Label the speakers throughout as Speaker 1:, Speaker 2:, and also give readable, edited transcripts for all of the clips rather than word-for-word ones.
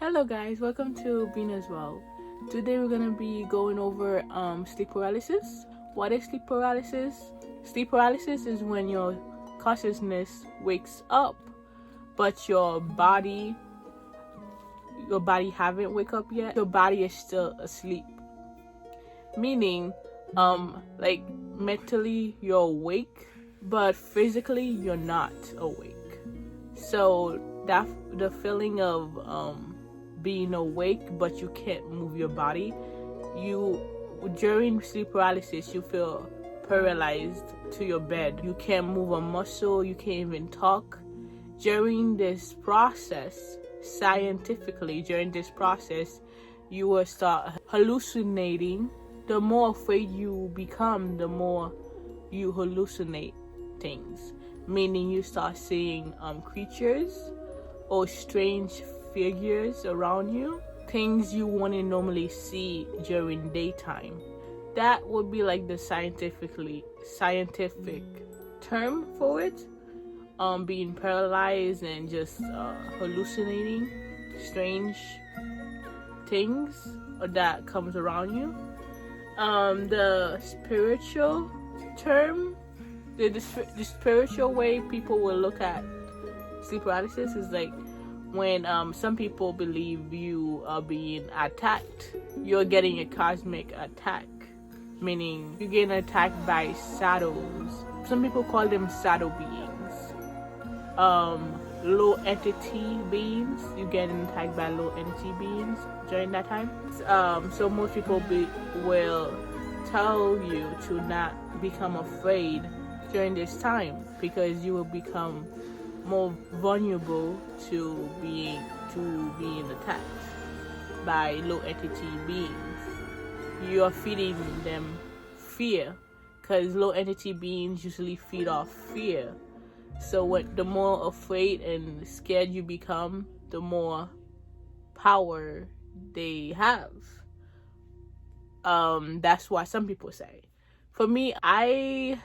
Speaker 1: Hello guys, welcome to Being as Well. Today we're gonna be going over sleep paralysis. What is sleep paralysis? Sleep paralysis is when your consciousness wakes up, but your body haven't wake up yet. Your body is still asleep. Meaning, like mentally you're awake, but physically you're not awake. So that the feeling of being awake but you can't move your body, during sleep paralysis you feel paralyzed to your bed. You can't move a muscle, you can't even talk. During this process, scientifically, you will start hallucinating. The more afraid you become, the more you hallucinate things, meaning you start seeing creatures or strange figures around you, things you wouldn't normally see during daytime. That would be like the scientific term for it. Being paralyzed and just hallucinating strange things that comes around you. The spiritual term, the spiritual way people will look at sleep paralysis is like when some people believe you are being attacked. You're getting a cosmic attack, meaning you're getting attacked by shadows. Some people call them shadow beings, low entity beings. You're getting attacked by low entity beings during that time. So most people will tell you to not become afraid during this time, because you will become more vulnerable to being attacked by low entity beings. You are feeding them fear, because low entity beings usually feed off fear. So the more afraid and scared you become, the more power they have. That's what some people say. For me, I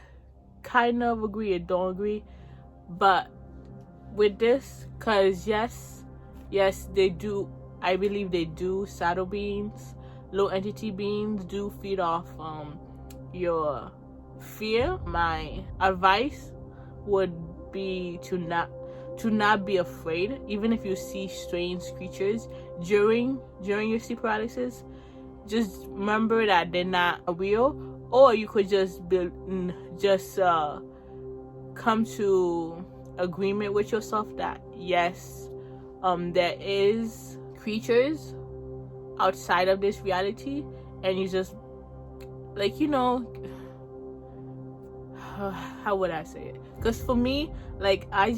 Speaker 1: kind of agree and don't agree, but with this, because yes they do, I believe they do. Shadow beings, low entity beings do feed off your fear. My advice would be to not be afraid, even if you see strange creatures during your sleep paralysis. Just remember that they're not real, or you could just come to agreement with yourself that yes, there is creatures outside of this reality, and you just, like, how would I say it? Because for me, like, I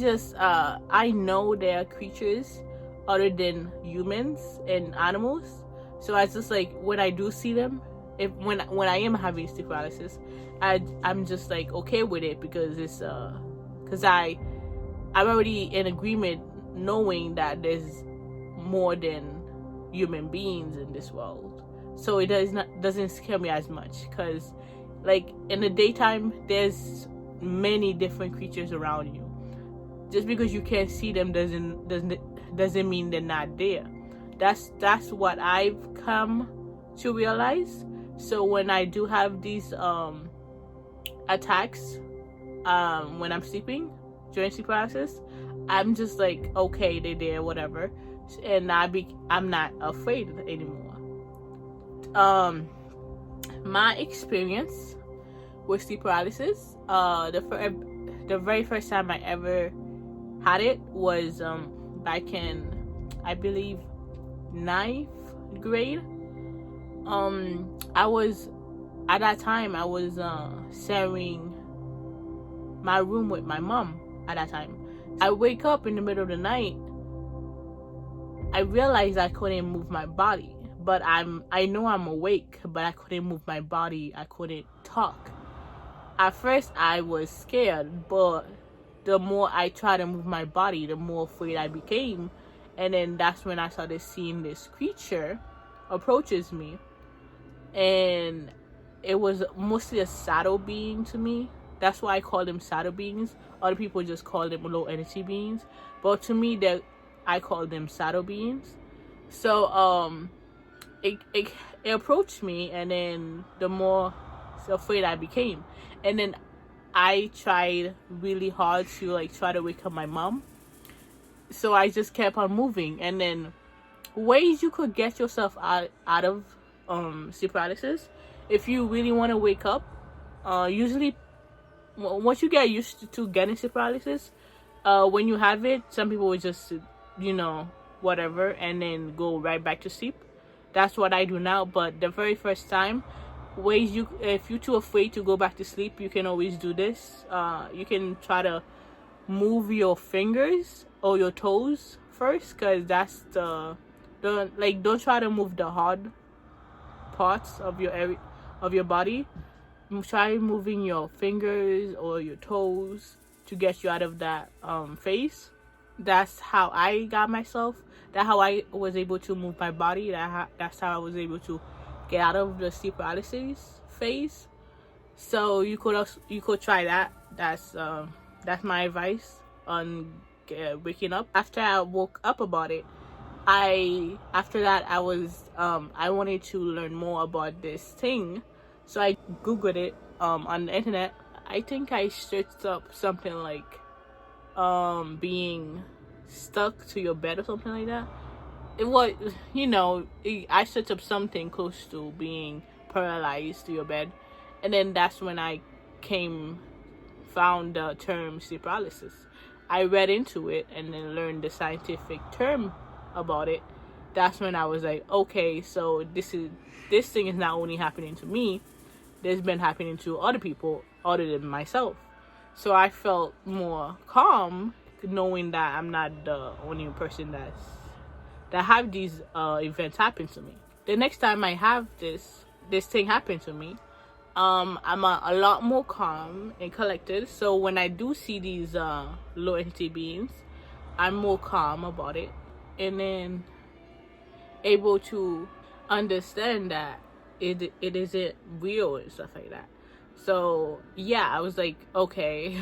Speaker 1: know there are creatures other than humans and animals. So I just, like, when I do see them, when I am having sleep paralysis, I'm just like okay with it, because it's because I'm already in agreement knowing that there's more than human beings in this world. So it doesn't scare me as much, because like in the daytime there's many different creatures around you. Just because you can't see them doesn't mean they're not there. That's what I've come to realize. So when I do have these attacks when I'm sleeping during sleep paralysis, I'm just like okay, they're there, whatever, and I'm not afraid anymore. My experience with sleep paralysis, the very first time I ever had it was back in, I believe, 9th grade. At that time I was sharing my room with my mom. At that time I wake up in the middle of the night. I realized I couldn't move my body, but I know I'm awake, but I couldn't move my body. I couldn't talk. At first I was scared, but the more I tried to move my body, the more afraid I became. And then that's when I started seeing this creature approaches me, and it was mostly a shadow being to me. That's why I call them shadow beings. Other people just call them low energy beings, but to me, I call them shadow beings. So it approached me, and then the more afraid I became, and then I tried really hard to like try to wake up my mom. So I just kept on moving, and then ways you could get yourself out of sleep paralysis, if you really want to wake up, usually once you get used to getting sleep paralysis, when you have it, some people will just, you know, whatever, and then go right back to sleep. That's what I do now. But the very first time, ways you, if you're too afraid to go back to sleep, you can always do this. You can try to move your fingers or your toes first, because that's don't try to move the hard parts of your area of your body. Try moving your fingers or your toes to get you out of that phase. That's how I got myself. That's how I was able to move my body. That's how I was able to get out of the sleep paralysis phase. So you could try that. That's my advice on waking up. After I woke up about it, after that I was I wanted to learn more about this thing, so I googled it on the internet. I think I searched up something like being stuck to your bed or something like that. It was, I searched up something close to being paralyzed to your bed, and then that's when I found the term sleep paralysis. I read into it and then learned the scientific term about it. That's when I was like, okay, so this thing is not only happening to me, there's been happening to other people other than myself. So I felt more calm knowing that I'm not the only person that have these events happen to me. The next time I have this thing happen to me, I'm a lot more calm and collected. So when I do see these low entity beings, I'm more calm about it, and then able to understand that it isn't real and stuff like that. So yeah, I was like, okay,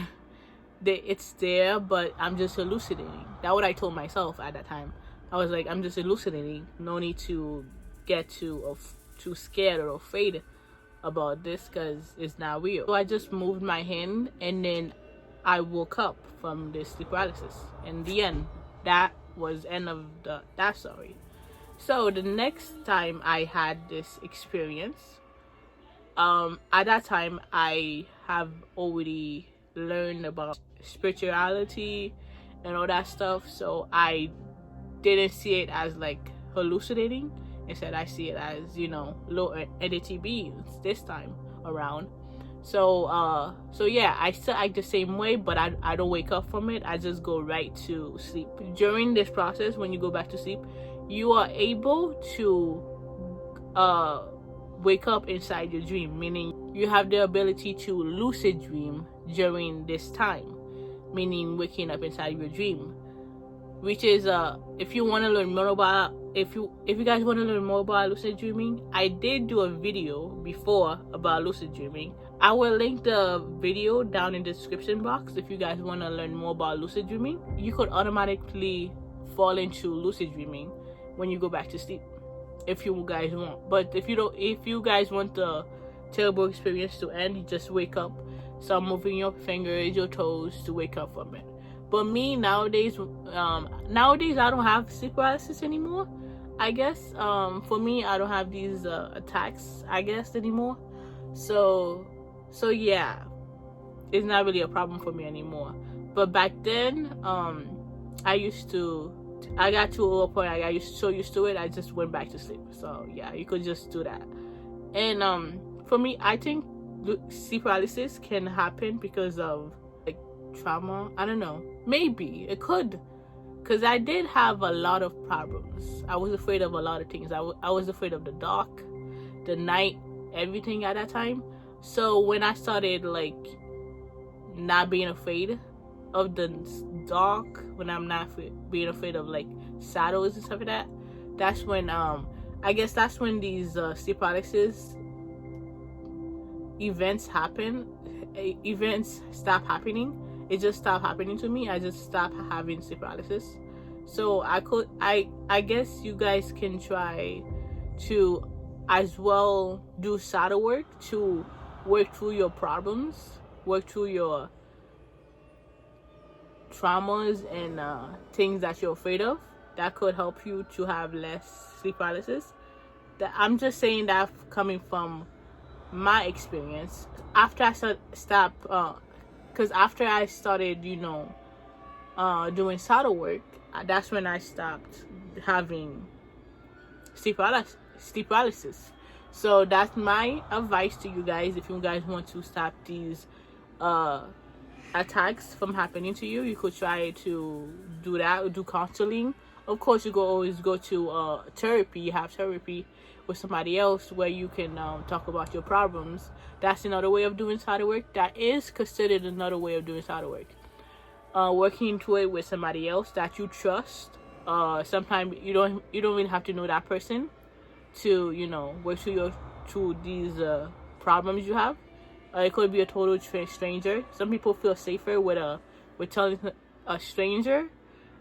Speaker 1: it's there, but I'm just hallucinating. That's what I told myself at that time. I was like, I'm just hallucinating. No need to get too scared or afraid about this, because it's not real. So I just moved my hand, and then I woke up from this sleep paralysis. In the end, that was end of that story. So the next time I had this experience, at that time I have already learned about spirituality and all that stuff, so I didn't see it as like hallucinating. Instead, I see it as, low entity beings this time around. So yeah, I still act the same way, but I don't wake up from it. I just go right to sleep. During this process, when you go back to sleep, you are able to wake up inside your dream, meaning you have the ability to lucid dream during this time, meaning waking up inside your dream. Which is if you want to learn more about, if you guys want to learn more about lucid dreaming, I did do a video before about lucid dreaming. I will link the video down in the description box. If you guys want to learn more about lucid dreaming, you could automatically fall into lucid dreaming when you go back to sleep, if you guys want. But if you guys want the terrible experience to end, you just wake up, start moving your fingers, your toes to wake up from it. But me, nowadays I don't have sleep paralysis anymore, I guess. For me, I don't have these attacks, I guess, anymore. So yeah, it's not really a problem for me anymore. But back then, I got to a point I got so used to it, I just went back to sleep. So yeah, you could just do that. And for me, I think sleep paralysis can happen because of like trauma. I don't know, maybe it could, because I did have a lot of problems. I was afraid of a lot of things. I was afraid of the dark, the night, everything at that time. So when I started like not being afraid of the dark, when I'm not being afraid of like shadows and stuff like that, that's when I guess that's when these sleep paralysis events stop happening. It just stopped happening to me. I just stopped having sleep paralysis. So I guess you guys can try to as well do shadow work to work through your problems, work through your traumas and things that you're afraid of. That could help you to have less sleep paralysis. That I'm just saying that coming from my experience. After I stopped, because after I started, doing shadow work, that's when I stopped having sleep paralysis. So that's my advice to you guys. If you guys want to stop these attacks from happening to you, you could try to do that, do counseling. Of course, you could always go to therapy. You have therapy with somebody else where you can talk about your problems. That's another way of doing shadow work. That is considered another way of doing shadow work. Working through it with somebody else that you trust. Sometimes you don't even have to know that person to work through these problems you have. It could be a total stranger. Some people feel safer with telling a stranger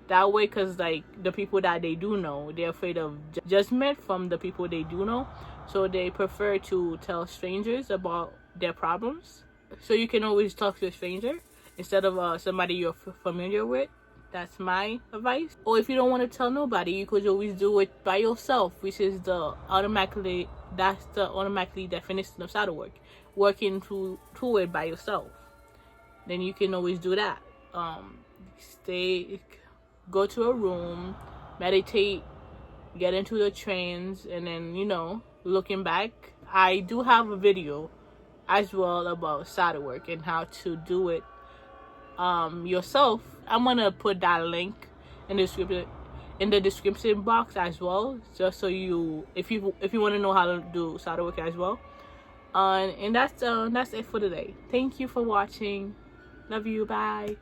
Speaker 1: that way, because like the people that they do know, they're afraid of judgment from the people they do know, so they prefer to tell strangers about their problems. So you can always talk to a stranger instead of somebody you're familiar with. That's my advice. Or if you don't want to tell nobody, you could always do it by yourself, which is the automatically definition of shadow work, working through it by yourself. Then you can always do that. Go to a room, meditate, get into the trance, and then looking back, I do have a video as well about shadow work and how to do it yourself. I'm gonna put that link in the description box as well, just so if you want to know how to do shadow work as well. And that's it for today. Thank you for watching. Love you. Bye.